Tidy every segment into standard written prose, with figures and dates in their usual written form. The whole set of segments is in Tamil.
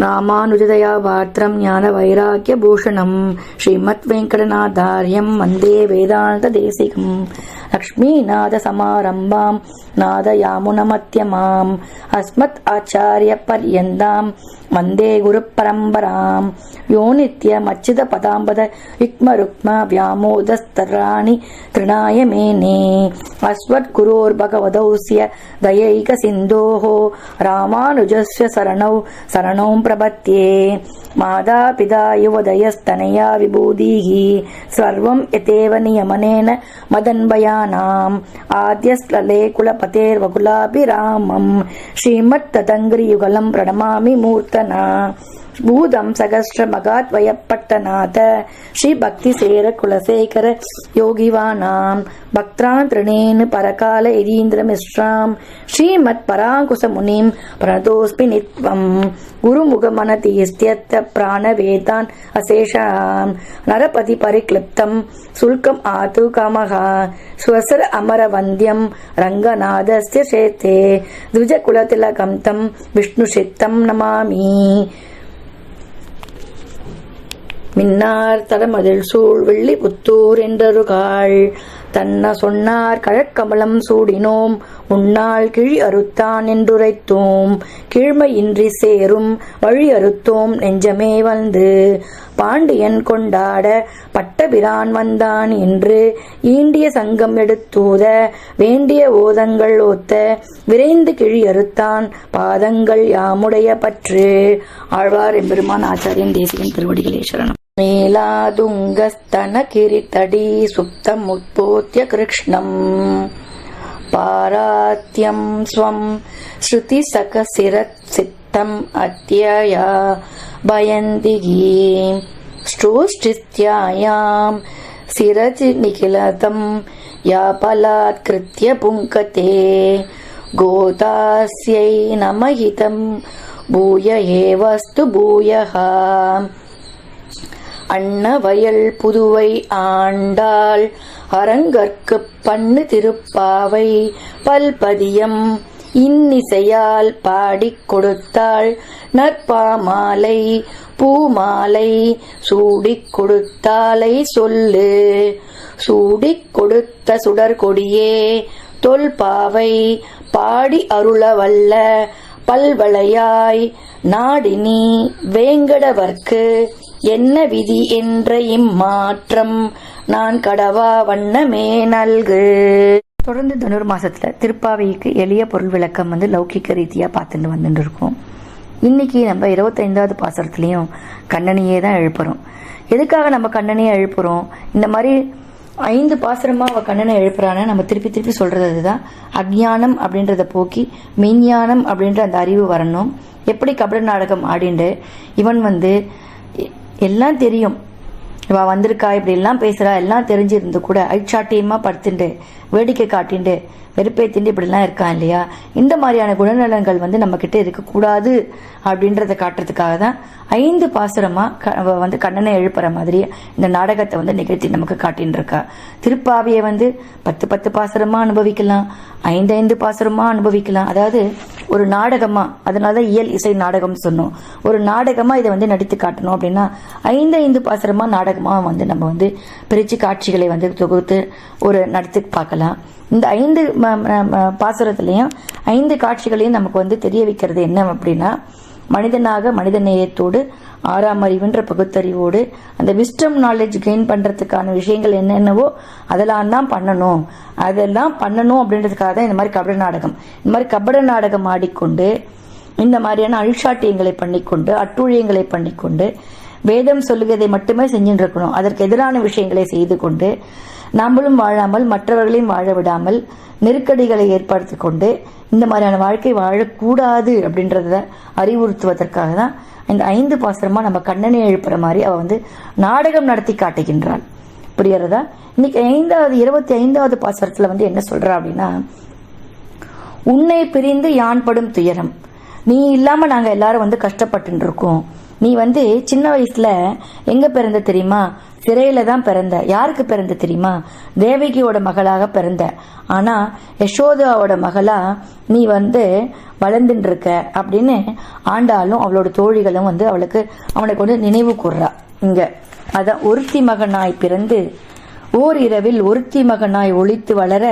ராமானுஜதயா பாத்திரம் ஞான வைராக்கிய பூஷணம் ஸ்ரீமத் வெங்கடநாதாரியம் வந்தே வேதாந்த தேசிகம் லக்ஷ்மீநாத சமாரம்பாம் நாதயாமுனமத்யமாம் அஸ்மத் ஆச்சாரிய பர்யந்தாம் வந்தே குரு பரம்பராம் யோ நித்யமச்சித பதாம்பத யுக்ம ருக்ம வியாமோதஸ்தராணி திருநாய மேனே அஸ்வத் குரோர் பகவதௌஸ்ய தயைக சிந்தோஹோ ராமானுஜஸ்ய சரணௌ பிரபத்யே மாதா பிதா யுவதயஸ்தனயா விபூதிஹி சர்வம் யதேவ நியமனேன மதன்பயானாம் ஆத்யஸ்லலே குலபதேர்வகுலாபிராமம் ஸ்ரீமத் ததங்கிரி யுகலம் பிரணமாமி மூர்த்தனா பூதம் சகஸ்ரமகாத் வயப்பட்டநாத ஸ்ரீ பக்தி சேர குலசேகர யோகிவானாம் பக்திரான் திருணேன் பரகால இதீந்திர மிஸ்ராம் ஸ்ரீமத் பராங்குச முனிம் பிரணதோஸ்மி நித்வம் குருமுகமனதீஸ்த்யத்த பிராணவேதான் அசேஷாம் நரபதி பரிக்ளிப்தம் சுல்கம் ஆது காமஹா ஸ்வசர அமர வந்தியம் ரங்கநாதஸ்ய சேத்தே துஜ குலதிலகம் தம் விஷ்ணு சித்தம் நமாமி. மின்னார் தடமதில் சூழ் வெள்ளி புத்தூர் என்றருகாள் தன்ன சொன்னார் கழற்கமலம் சூடினோம் உன்னால் கிழி அறுத்தான் என்றுரைத்தோம் கீழ்மையின்றி சேரும் வழி அறுத்தோம் நெஞ்சமே வந்து பாண்டியன் கொண்டாட பட்டபிரான் வந்தான் என்று ஈண்டிய சங்கம் எடுத்தூத வேண்டிய ஓதங்கள் ஓத்த விரைந்து கிழி அறுத்தான் பாதங்கள் யாமுடைய பற்று. ஆழ்வார் எம்பெருமான் ஆச்சாரியன் தேசிகன் திருவடிகளே சரணம். மேலாதுங்கஸ்தன கிரிதடி சுப்தம் உத்போத்ய கிருஷ்ணம் பாராத்யம் ஸ்வம் ஸ்ருதி சகசிரத் சித்தம் அத்யயா பயந்திகி ஸ்ரோஷ்டிஸ்த்யாயாம் சிரஜி நிகிலதம் யாபலாத்கிருத்ய புங்கதே கோதாஸ்யை நமஹிதம் பூய ஏவஸ்து பூயஹ. அன்னவயல் புதுவை ஆண்டாள் அரங்கற்கு பண்ணு திருப்பாவை பல்பதியம் இன்னிசையால் பாடிக் கொடுத்தாள் நற்பாமாலை பூமாலை சூடிக் கொடுத்தாலை சொல்லு சூடிக் கொடுத்த சுடர்கொடியே தொல்பாவை பாடி அருளவல்ல பல்வளையாய் நாடினி வேங்கடவர்க்கு என்ன விதி என்ற இம்மாற்றம் நான் கடவா வண்ணமே நல்கு. தொடர்ந்து தனுர் மாசத்துல திருப்பாவைக்கு எளிய பொருள் விளக்கம் லௌகிக்க ரீதியா பார்த்துட்டு வந்துட்டு இருக்கோம். இன்னைக்கு நம்ம 25வது பாசுரத்துலயும் கண்ணனையே தான் எழுப்புறோம். எதுக்காக நம்ம கண்ணனையே எழுப்புறோம்? இந்த மாதிரி 5 பாசுரமா அவ கண்ணனை எழுப்புறான நம்ம திருப்பி திருப்பி சொல்றது அதுதான். அஜ்ஞானம் அப்படின்றத போக்கி மெய்ஞானம் அப்படின்ற அந்த அறிவு வரணும். எப்படி கபட நாடகம் ஆடிண்டு இவன் எல்லாம் தெரியும், இவ வந்திருக்கா இப்படி எல்லாம் பேசுறா எல்லாம் தெரிஞ்சிருந்து கூட ஐச்சாட்டியமா படுத்துண்டு வேடிக்கை காட்டிண்டு வெறுப்பேத்திண்டு இப்படிலாம் இருக்கான் இல்லையா? இந்த மாதிரியான குணநலன்கள் நம்ம கிட்ட இருக்கக்கூடாது அப்படின்றத காட்டுறதுக்காக தான் 5 பாசுரமா கண்ணனை எழுப்புற மாதிரி இந்த நாடகத்தை நிகழ்த்தி நமக்கு காட்டின்னு இருக்கா. திருப்பாவையை 10 பாசுரமா அனுபவிக்கலாம், 5 பாசுரமா அனுபவிக்கலாம். அதாவது ஒரு நாடகமா, அதனாலதான் இயல் இசை நாடகம் சொன்னோம். ஒரு நாடகமா இதை நடித்து காட்டணும் அப்படின்னா 5 பாசுரமா நாடகமா நம்ம பிரிச்சு காட்சிகளை தொகுத்து ஒரு நடத்தி பார்க்கலாம். இந்த 5 பாசுரத்திலையும் 5 காட்சிகளையும் நமக்கு தெரிய வைக்கிறது என்ன அப்படின்னா, மனிதனாக மனித நேயத்தோடு 6ஆம் அறிவுன்ற பகுத்தறிவோடு அந்த விஸ்டம் நாலேஜ் கெயின் பண்றதுக்கான விஷயங்கள் என்னென்னவோ அதெல்லாம் தான் பண்ணணும் அப்படின்றதுக்காக தான் இந்த மாதிரி கபட நாடகம். இந்த மாதிரி கபட நாடகம் ஆடிக்கொண்டு இந்த மாதிரியான அழிச்சாட்டியங்களை பண்ணிக்கொண்டு அட்டூழியங்களை பண்ணிக்கொண்டு வேதம் சொல்லுவதை மட்டுமே செஞ்சுட்டு இருக்கணும். அதற்கு எதிரான விஷயங்களை செய்து கொண்டு நாமளும் வாழாமல் மற்றவர்களையும் வாழ விடாமல் நெருக்கடிகளை ஏற்படுத்தி கொண்டு இந்த மாதிரியான வாழ்க்கை வாழக்கூடாது அப்படின்றத அறிவுறுத்துவதற்காக தான் இந்த 5 பாசுரமா நம்ம கண்ணனை எழுப்புற மாதிரி அவ நாடகம் நடத்தி காட்டுகின்றாள். புரியறதா? இன்னைக்கு 25வது பாசுரத்துல என்ன சொல்றா அப்படின்னா, உன்னை பிரிந்து யான் படும் துயரம், நீ இல்லாம நாங்க எல்லாரும் கஷ்டப்பட்டு இருக்கோம். நீ சின்ன வயசுல எங்க பிறந்த தெரியுமா? சிறையில தான் பிறந்த. யாருக்கு பிறந்த தெரியுமா? தேவகியோட மகளாக பிறந்த. ஆனா யசோதாவோட மகளா நீ வளர்ந்துட்டு இருக்க அப்படின்னு ஆண்டாலும் அவளோட தோழிகளும் அவனுக்கு நினைவு கூர்றா. இங்க அதான் ஒருத்தி மகனாய் பிறந்து ஓர் இரவில் ஒருத்தி மகனாய் ஒளித்து வளர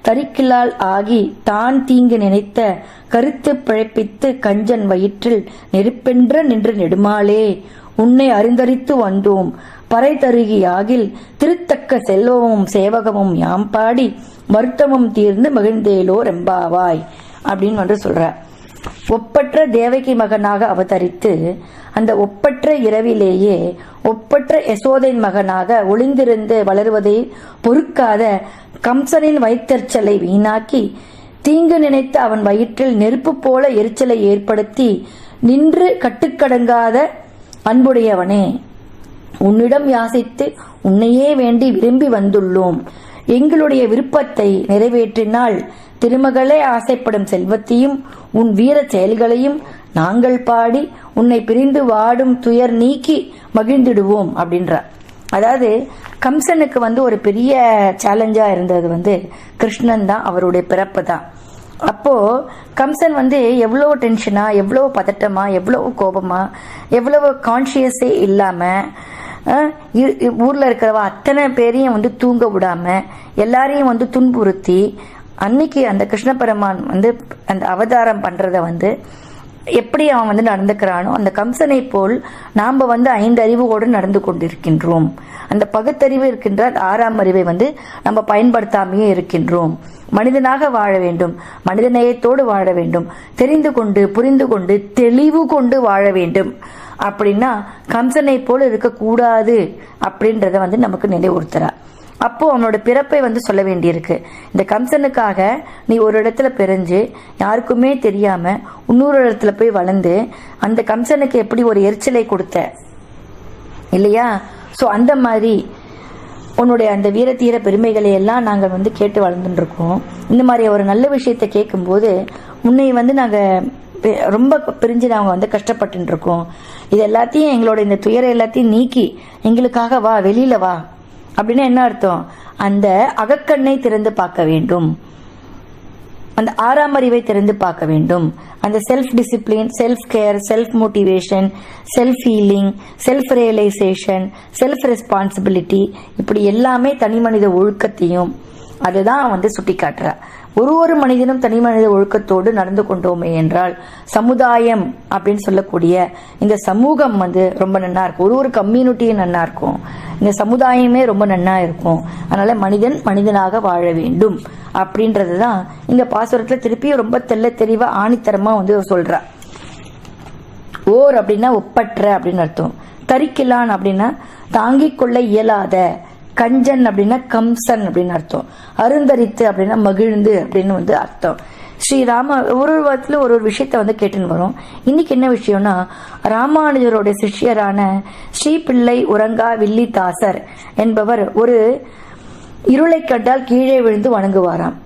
தரிக்கிலால் ஆகி தான் தீங்கு நினைத்த கருத்து பிழைப்பித்து கஞ்சன் வயிற்றில் நெருப்பென்ற நின்று நெடுமாலே உன்னை அறிந்தரித்து வந்தோம் பறை தருகியாகில் திருத்தக்க செல்வமும் சேவகமும் யாம் பாடி வருத்தமும் தீர்ந்து மகிழ்ந்தேலோ ரெம்பாவாய் அப்படின்னு சொல்ற. ஒப்பற்ற தேவகி மகனாக அவதரித்து அந்த ஒப்பற்ற இரவிலேயே ஒப்பற்ற யசோதையின் மகனாக ஒளிந்திருந்து வளருவதை பொறுக்காத கம்சனின் வயிற்றச்சலை வீணாக்கி தீங்கு நினைத்த அவன் வயிற்றில் நெருப்பு போல எரிச்சலை ஏற்படுத்தி நின்று கட்டுக்கடங்காத அன்புடையவனே, உன்னிடம் யாசித்து உன்னையே வேண்டி விரும்பி வந்துள்ளோம். எங்களுடைய விருப்பத்தை நிறைவேற்றினால் திருமகளே ஆசைப்படும் செல்வத்தையும் உன் வீர செயல்களையும் நாங்கள் பாடி உன்னை பிரிந்து வாடும் துயர் நீக்கி மகிழ்ந்திடுவோம் அப்படின்றார். அதாவது கம்சனுக்கு ஒரு பெரிய சேலஞ்சா இருந்தது கிருஷ்ணன் தான், அவருடைய பிறப்பு தான். அப்போ கம்சன் எவ்வளவு டென்ஷனா, எவ்வளவு பதட்டமா, எவ்வளவு கோபமா, எவ்வளவு கான்சியஸே இல்லாம ஊர்ல இருக்கிறவ அத்தனை பேரையும் தூங்க விடாம எல்லாரையும் துன்புறுத்தி அன்னைக்கு அந்த கிருஷ்ண பெருமான் அந்த அவதாரம் பண்றத எப்படி அவன் நடந்துக்கிறானோ அந்த கம்சனை போல் நாம 5 அறிவோடு நடந்து கொண்டிருக்கின்றோம். அந்த பகுத்தறிவு இருக்கின்ற 6ஆம் அறிவை நம்ம பயன்படுத்தாமையே இருக்கின்றோம். மனிதனாக வாழ வேண்டும், மனித நேயத்தோடு வாழ வேண்டும், தெரிந்து கொண்டு புரிந்து கொண்டு தெளிவு கொண்டு வாழ வேண்டும். அப்படின்னா கம்சனை போல இருக்கக்கூடாது அப்படின்றத நமக்கு நினைவுறுத்துறா. அப்போ அவனோட பிறப்பை சொல்ல வேண்டியிருக்கு. இந்த கம்சனுக்காக நீ ஒரு இடத்துல பிறந்து யாருக்குமே தெரியாம இன்னொரு இடத்துல போய் வளர்ந்து அந்த கம்சனுக்கு எப்படி ஒரு எரிச்சலை கொடுத்த இல்லையா? சோ அந்த மாதிரி உன்னுடைய அந்த வீரத்தீர பெருமைகளை எல்லாம் நாங்க கேட்டு வளர்ந்துட்டு இருக்கோம். இந்த மாதிரி ஒரு நல்ல விஷயத்த கேட்கும் போது உன்னை நாங்க ரொம்ப பிரிஞ்சு நாங்க கஷ்டப்பட்டு இருக்கோம். இது எல்லாத்தையும் எங்களோட இந்த துயரை எல்லாத்தையும் நீக்கி எங்களுக்காக வா, வெளியில வா அப்படின்னா என்ன அர்த்தம்? அந்த அகக்கண்ணை திறந்து பார்க்க வேண்டும், அந்த 6ஆம் அறிவை திறந்து பார்க்க வேண்டும். அந்த self discipline, self care, self motivation, self healing, self realisation, self responsibility, இப்படி எல்லாமே தனி மனித ஒழுக்கத்தையும் அதுதான் சுட்டி காட்டுற. ஒரு மனிதனும் தனி மனித ஒழுக்கத்தோடு நடந்து கொண்டோமே என்றால் சமுதாயம் அப்படின்னு சொல்லக்கூடிய இந்த சமூகம் ரொம்ப நன்னா இருக்கும். ஒரு கம்யூனிட்டியும் நன்னா இருக்கும், இந்த சமுதாயமே ரொம்ப நன்னா இருக்கும். அதனால மனிதன் மனிதனாக வாழ வேண்டும் அப்படின்றதுதான் இந்த பாசுரத்துல திருப்பியும் ரொம்ப தெளிவா ஆணித்தரமா சொல்ற. ஓர் அப்படின்னா ஒப்பற்ற அப்படின்னு அர்த்தம். தரிக்கிலான் அப்படின்னா தாங்கிக் கொள்ள இயலாத. கஞ்சன் அப்படின்னா கம்சன் அப்படின்னு அர்த்தம். அருந்தரித்து அப்படின்னா மகிழ்ந்து அப்படின்னு அர்த்தம். ஸ்ரீராம ஒரு வாரத்துல ஒரு விஷயத்த கேட்டுன்னு வரும். இன்னைக்கு என்ன விஷயம்னா, ராமானுஜருடைய சிஷ்யரான ஸ்ரீ பிள்ளை உறங்கா வில்லிதாசர் என்பவர் ஒரு இருளை கண்டால் கீழே விழுந்து வணங்குவாராம்.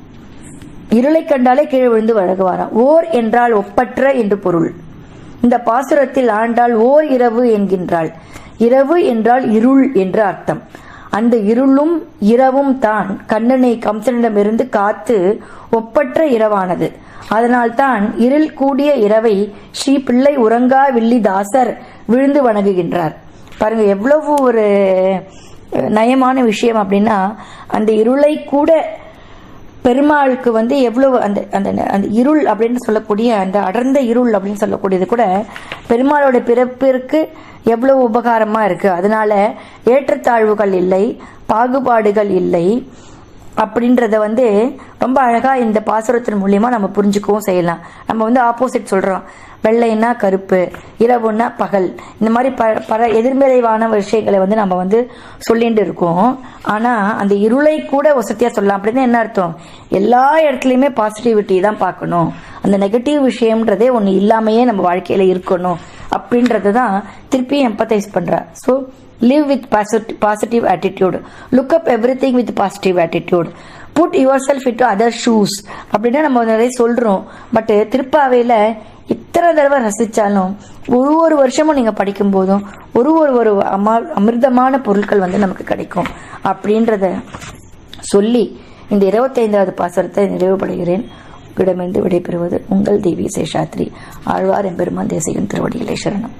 இருளை கண்டாலே கீழே விழுந்து வணங்குவாராம். ஓர் என்றால் ஒப்பற்ற என்று பொருள். இந்த பாசுரத்தில் ஆண்டாள் ஓர் இரவு என்கின்றாள். இரவு என்றால் இருள் என்று அர்த்தம். அந்த இருளும் இரவும் தான் கண்ணனை கம்சனிடமிருந்து காத்து ஒப்பற்ற இரவானது. அதனால்தான் இருள் கூடிய இரவை ஸ்ரீ பிள்ளை உறங்கா வில்லிதாசர் விழுந்து வணங்குகின்றார். பாருங்க எவ்வளவு ஒரு நயமான விஷயம் அப்படின்னா, அந்த இருளை கூட பெருமாளுக்கு எவ்வளவு அந்த அந்த அந்த இருள் அப்படின்னு சொல்லக்கூடிய அந்த அடர்ந்த இருள் அப்படின்னு சொல்லக்கூடியது கூட பெருமாளோட பிறப்பிற்கு எவ்வளவு உபகாரமா இருக்கு. அதனால ஏற்றத்தாழ்வுகள் இல்லை, பாகுபாடுகள் இல்லை அப்படின்றத ரொம்ப அழகா இந்த பாசுரத்தின் மூலியமா நம்ம புரிஞ்சுக்கவும் செய்யலாம். நம்ம ஆப்போசிட் சொல்றோம், வெள்ளைன்னா கருப்பு, இரவுன்னா பகல், இந்த மாதிரி பல எதிர்மறைவான விஷயங்களை நம்ம சொல்லிட்டு இருக்கோம். ஆனா அந்த இருளை கூட வசதியா சொல்லலாம். அப்படின்னா என்ன அர்த்தம்? எல்லா இடத்துலயுமே பாசிட்டிவிட்டி தான் பார்க்கணும். அந்த நெகட்டிவ் விஷயம்ன்றதே ஒண்ணு இல்லாமையே நம்ம வாழ்க்கையில இருக்கணும் அப்படின்றதான் திருப்பி எம்பத்தைஸ் பண்ற. So live with positive attitude, look up everything with positive attitude, put yourself into other shoes அப்படின்னா நம்ம நிறைய சொல்றோம். பட் திருப்பாவையில இத்தனை தடவை ரசிச்சாலும் ஒரு வருஷமும் நீங்க படிக்கும் போதும் ஒரு அமிர்தமான பொருட்கள் நமக்கு கிடைக்கும் அப்படின்றத சொல்லி இந்த 25வது பாசுரத்தை நிறைவுபடுகிறேன். உங்களிடமிருந்து விடைபெறுவது உங்கள் தேவி சேஷாத்ரி. ஆழ்வார் எம்பெருமான் தேசிகன் திருவடிகளே சரணம்.